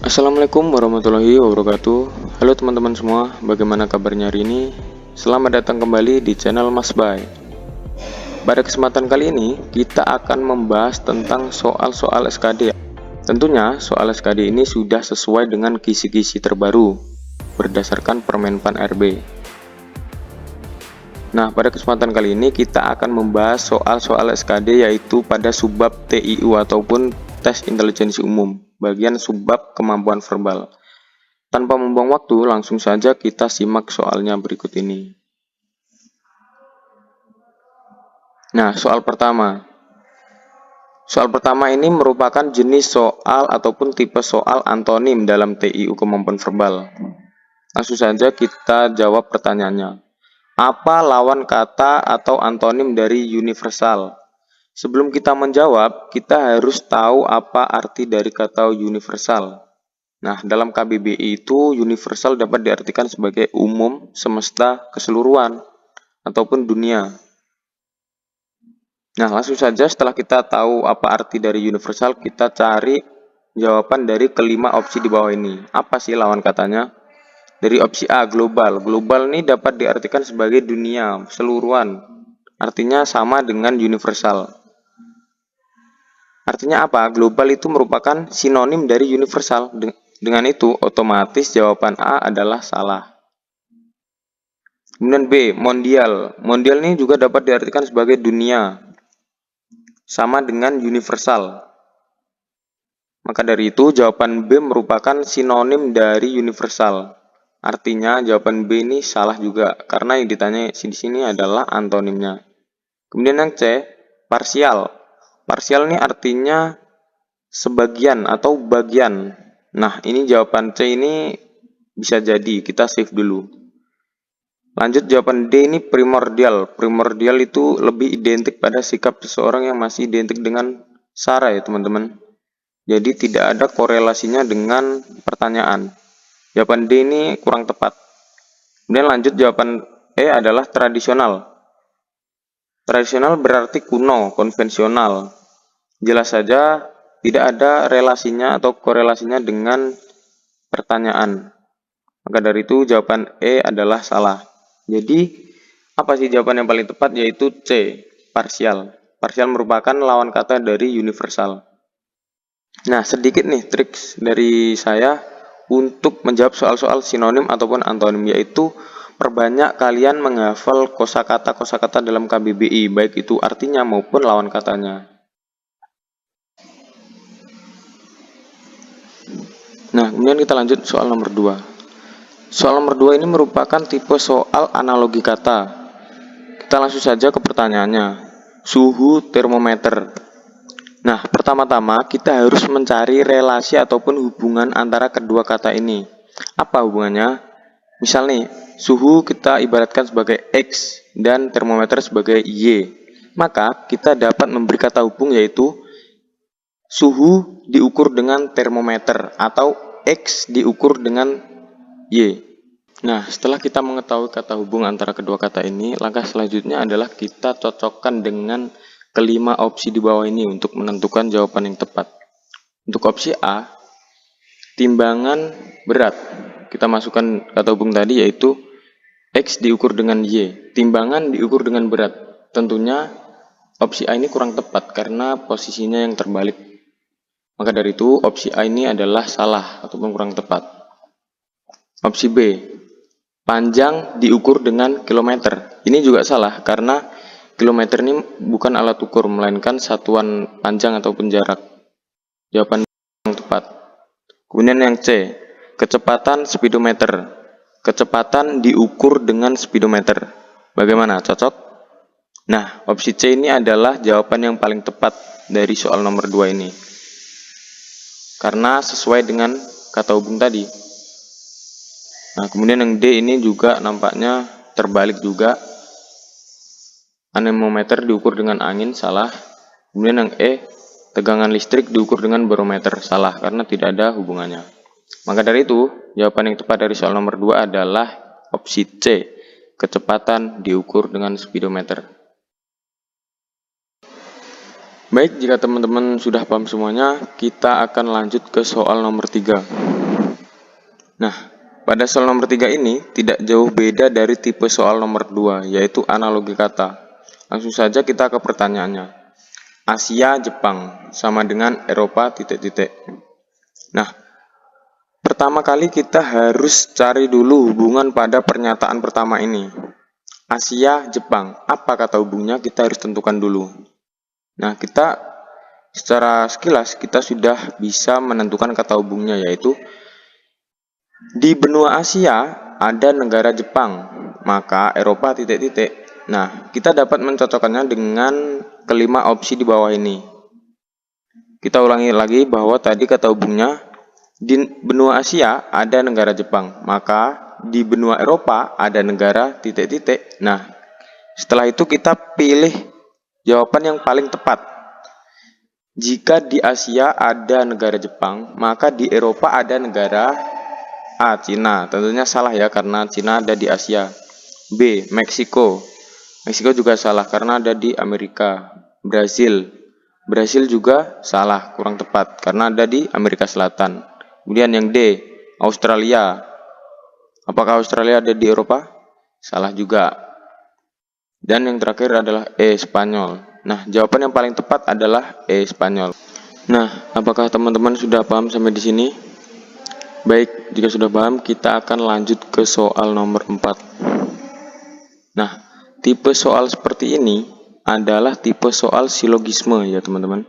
Assalamualaikum warahmatullahi wabarakatuh. Halo teman-teman semua, bagaimana kabarnya hari ini? Selamat datang kembali di channel Mas Bay. Pada kesempatan kali ini, kita akan membahas tentang soal-soal SKD. Tentunya, soal SKD ini sudah sesuai dengan kisi-kisi terbaru berdasarkan Permenpan RB. Nah, pada kesempatan kali ini kita akan membahas soal-soal SKD yaitu pada subbab TIU ataupun tes intelijensi umum, bagian subbab kemampuan verbal. Tanpa membuang waktu, langsung saja kita simak soalnya berikut ini. Nah, soal pertama. Soal pertama ini merupakan jenis soal ataupun tipe soal antonim dalam TIU kemampuan verbal. Langsung saja kita jawab pertanyaannya. Apa lawan kata atau antonim dari universal? Sebelum kita menjawab, kita harus tahu apa arti dari kata universal. Nah, dalam KBBI itu universal dapat diartikan sebagai umum, semesta, keseluruhan, ataupun dunia. Nah, langsung saja setelah kita tahu apa arti dari universal, kita cari jawaban dari kelima opsi di bawah ini. Apa sih lawan katanya? Dari opsi A, global. Global ini dapat diartikan sebagai dunia, keseluruhan. Artinya sama dengan universal. Artinya apa? Global itu merupakan sinonim dari universal. Dengan itu, otomatis jawaban A adalah salah. Kemudian B, mondial. Mondial ini juga dapat diartikan sebagai dunia, sama dengan universal. Maka dari itu, jawaban B merupakan sinonim dari universal. Artinya, jawaban B ini salah juga, karena yang ditanya di sini adalah antonimnya. Kemudian yang C, parsial. Parsial ini artinya sebagian atau bagian. Nah, ini jawaban C ini bisa jadi, kita save dulu. Lanjut jawaban D ini primordial. Primordial itu lebih identik pada sikap seseorang yang masih identik dengan sara ya teman-teman. Jadi tidak ada korelasinya dengan pertanyaan. Jawaban D ini kurang tepat. Kemudian lanjut jawaban E adalah tradisional. Tradisional berarti kuno, konvensional. Jelas saja tidak ada relasinya atau korelasinya dengan pertanyaan. Maka dari itu jawaban E adalah salah. Jadi apa sih jawaban yang paling tepat, yaitu C, parsial. Parsial merupakan lawan kata dari universal. Nah, sedikit nih trik dari saya untuk menjawab soal-soal sinonim ataupun antonim, yaitu perbanyak kalian menghafal kosakata dalam KBBI, baik itu artinya maupun lawan katanya. Nah, kemudian kita lanjut soal nomor 2. Soal nomor 2 ini merupakan tipe soal analogi kata. Kita langsung saja ke pertanyaannya. Suhu termometer. Nah, pertama-tama kita harus mencari relasi ataupun hubungan antara kedua kata ini. Apa hubungannya? Misal nih, suhu kita ibaratkan sebagai X dan termometer sebagai Y. Maka kita dapat memberi kata hubung yaitu suhu diukur dengan termometer atau X diukur dengan Y. Nah, setelah kita mengetahui kata hubung antara kedua kata ini, langkah selanjutnya adalah kita cocokkan dengan kelima opsi di bawah ini untuk menentukan jawaban yang tepat. Untuk opsi A, timbangan berat. Kita masukkan kata hubung tadi yaitu X diukur dengan Y. Timbangan diukur dengan berat. Tentunya opsi A ini kurang tepat karena posisinya yang terbalik. Maka dari itu opsi A ini adalah salah ataupun kurang tepat. Opsi B, panjang diukur dengan kilometer. Ini juga salah karena kilometer ini bukan alat ukur melainkan satuan panjang ataupun jarak. Jawaban yang tepat. Kemudian yang C, kecepatan speedometer. Kecepatan diukur dengan speedometer. Bagaimana? Cocok? Nah, opsi C ini adalah jawaban yang paling tepat dari soal nomor 2 ini. Karena sesuai dengan kata hubung tadi. Nah, kemudian yang D ini juga nampaknya terbalik juga. Anemometer diukur dengan angin, salah. Kemudian yang E, tegangan listrik diukur dengan barometer, salah karena tidak ada hubungannya. Maka dari itu, jawaban yang tepat dari soal nomor 2 adalah opsi C, kecepatan diukur dengan speedometer. Baik, jika teman-teman sudah paham semuanya, kita akan lanjut ke soal nomor 3. Nah, pada soal nomor 3 ini tidak jauh beda dari tipe soal nomor 2, yaitu analogi kata. Langsung saja kita ke pertanyaannya. Asia, Jepang, sama dengan Eropa, titik-titik. Nah, pertama kali kita harus cari dulu hubungan pada pernyataan pertama ini. Asia, Jepang, apa kata hubungnya kita harus tentukan dulu. Nah, kita secara sekilas kita sudah bisa menentukan kata hubungnya, yaitu di benua Asia ada negara Jepang, maka Eropa titik-titik. Nah, kita dapat mencocokkannya dengan kelima opsi di bawah ini. Kita ulangi lagi bahwa tadi kata hubungnya di benua Asia ada negara Jepang, maka di benua Eropa ada negara titik-titik. Nah, setelah itu kita pilih jawaban yang paling tepat. Jika di Asia ada negara Jepang, maka di Eropa ada negara A. Cina. Tentunya salah ya, karena Cina ada di Asia. B. Meksiko. Meksiko juga salah karena ada di Amerika. Brasil. Brasil juga salah, kurang tepat karena ada di Amerika Selatan. Kemudian yang D. Australia. Apakah Australia ada di Eropa? Salah juga. Dan yang terakhir adalah E. Spanyol. Nah, jawaban yang paling tepat adalah E. Spanyol. Nah, apakah teman-teman sudah paham sampai di sini? Baik, jika sudah paham, kita akan lanjut ke soal nomor 4. Nah, tipe soal seperti ini adalah tipe soal silogisme ya teman-teman.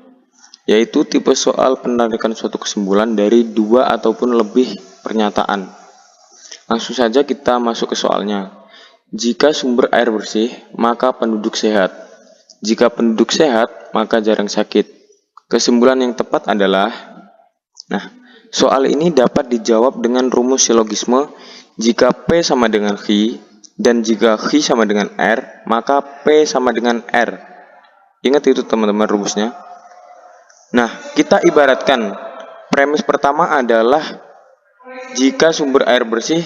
Yaitu tipe soal penarikan suatu kesimpulan dari dua ataupun lebih pernyataan. Langsung saja kita masuk ke soalnya. Jika sumber air bersih, maka penduduk sehat. Jika penduduk sehat, maka jarang sakit. Kesimpulan yang tepat adalah, nah, soal ini dapat dijawab dengan rumus silogisme jika P sama dengan Q dan jika Q sama dengan R, maka P sama dengan R. Ingat itu teman-teman rumusnya. Nah, kita ibaratkan premis pertama adalah jika sumber air bersih,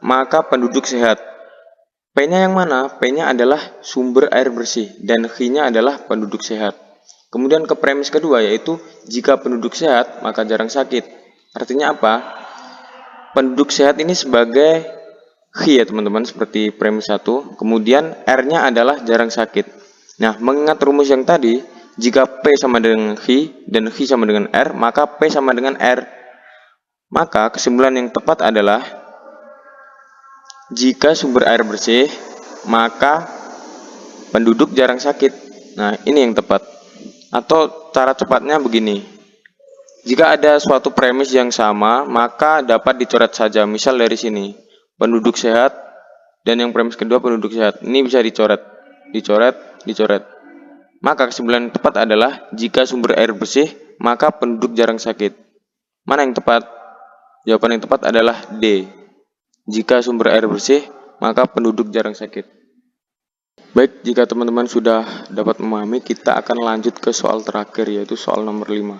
maka penduduk sehat. P-nya yang mana? P-nya adalah sumber air bersih dan Q-nya adalah penduduk sehat. Kemudian ke premis kedua yaitu jika penduduk sehat, maka jarang sakit. Artinya apa? Penduduk sehat ini sebagai Q ya teman-teman, seperti premis 1. Kemudian R-nya adalah jarang sakit. Nah, mengingat rumus yang tadi, jika P sama dengan Q dan Q sama dengan R, maka P sama dengan R. Maka kesimpulan yang tepat adalah jika sumber air bersih, maka penduduk jarang sakit. Nah, ini yang tepat. Atau cara cepatnya begini. Jika ada suatu premis yang sama, maka dapat dicoret saja. Misal dari sini, penduduk sehat, dan yang premis kedua penduduk sehat. Ini bisa dicoret, dicoret. Maka kesimpulan yang tepat adalah, jika sumber air bersih, maka penduduk jarang sakit. Mana yang tepat? Jawaban yang tepat adalah D. Jika sumber air bersih, maka penduduk jarang sakit. Baik, jika teman-teman sudah dapat memahami, kita akan lanjut ke soal terakhir, yaitu soal nomor 5.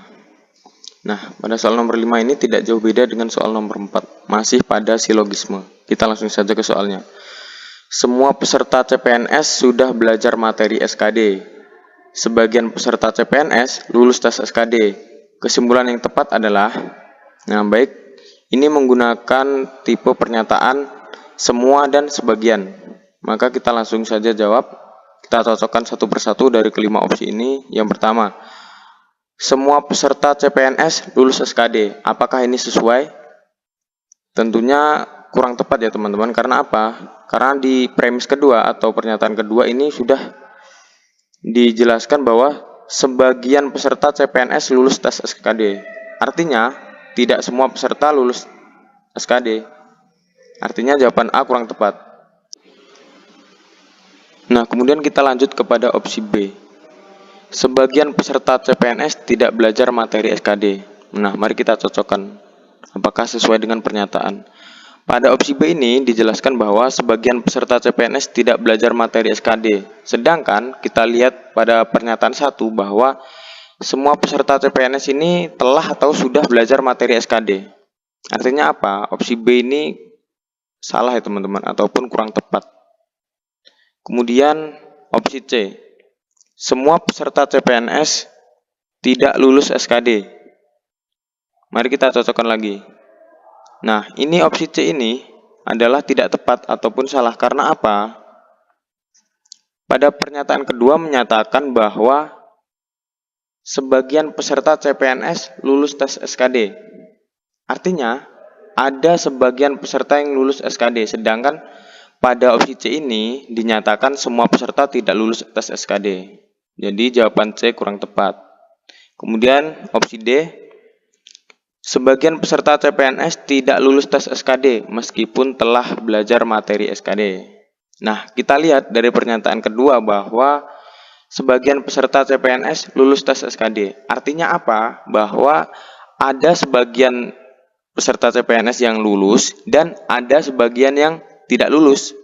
Nah, pada soal nomor 5 ini tidak jauh beda dengan soal nomor 4. Masih pada silogisme. Kita langsung saja ke soalnya. Semua peserta CPNS sudah belajar materi SKD. Sebagian peserta CPNS lulus tes SKD. Kesimpulan yang tepat adalah, nah baik, ini menggunakan tipe pernyataan semua dan sebagian. Maka kita langsung saja jawab. Kita cocokkan satu persatu dari kelima opsi ini. Yang pertama, semua peserta CPNS lulus SKD. Apakah ini sesuai? Tentunya kurang tepat ya teman-teman. Karena apa? Karena di premis kedua atau pernyataan kedua ini sudah dijelaskan bahwa sebagian peserta CPNS lulus tes SKD. Artinya tidak semua peserta lulus SKD. Artinya jawaban A kurang tepat. Nah, kemudian kita lanjut kepada opsi B. Sebagian peserta CPNS tidak belajar materi SKD. Nah, mari kita cocokkan apakah sesuai dengan pernyataan. Pada opsi B ini dijelaskan bahwa sebagian peserta CPNS tidak belajar materi SKD. Sedangkan kita lihat pada pernyataan 1 bahwa semua peserta CPNS ini telah atau sudah belajar materi SKD. Artinya apa? Opsi B ini salah ya teman-teman, ataupun kurang tepat. Kemudian opsi C. Semua peserta CPNS tidak lulus SKD. Mari kita cocokkan lagi. Nah, ini opsi C ini adalah tidak tepat ataupun salah. Karena apa? Pada pernyataan kedua menyatakan bahwa sebagian peserta CPNS lulus tes SKD. Artinya, ada sebagian peserta yang lulus SKD, sedangkan pada opsi C ini dinyatakan semua peserta tidak lulus tes SKD. Jadi jawaban C kurang tepat. Kemudian opsi D, sebagian peserta CPNS tidak lulus tes SKD meskipun telah belajar materi SKD. Nah, kita lihat dari pernyataan kedua bahwa sebagian peserta CPNS lulus tes SKD. Artinya apa? Bahwa ada sebagian peserta CPNS yang lulus dan ada sebagian yang tidak lulus.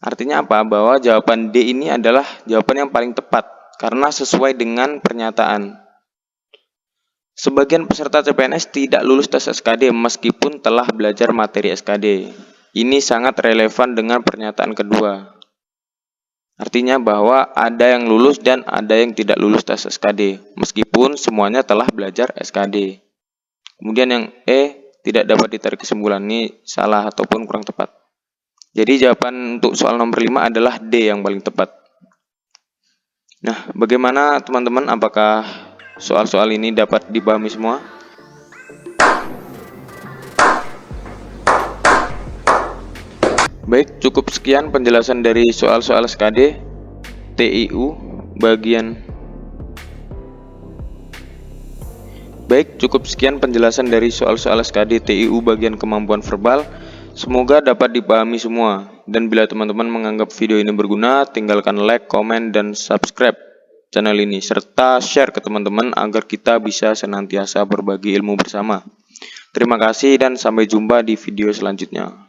Artinya apa? Bahwa jawaban D ini adalah jawaban yang paling tepat karena sesuai dengan pernyataan. Sebagian peserta CPNS tidak lulus tes SKD meskipun telah belajar materi SKD. Ini sangat relevan dengan pernyataan kedua. Artinya bahwa ada yang lulus dan ada yang tidak lulus tes SKD meskipun semuanya telah belajar SKD. Kemudian yang E, tidak dapat ditarik kesimpulan, ini salah ataupun kurang tepat. Jadi jawaban untuk soal nomor 5 adalah D yang paling tepat. Nah, bagaimana teman-teman? Apakah soal-soal ini dapat dipahami semua? Baik, cukup sekian penjelasan dari soal-soal SKD TIU bagian Baik, cukup sekian penjelasan dari soal-soal SKD TIU bagian kemampuan verbal. Semoga dapat dipahami semua. Dan bila teman-teman menganggap video ini berguna, tinggalkan like, komen, dan subscribe channel ini. Serta share ke teman-teman agar kita bisa senantiasa berbagi ilmu bersama. Terima kasih dan sampai jumpa di video selanjutnya.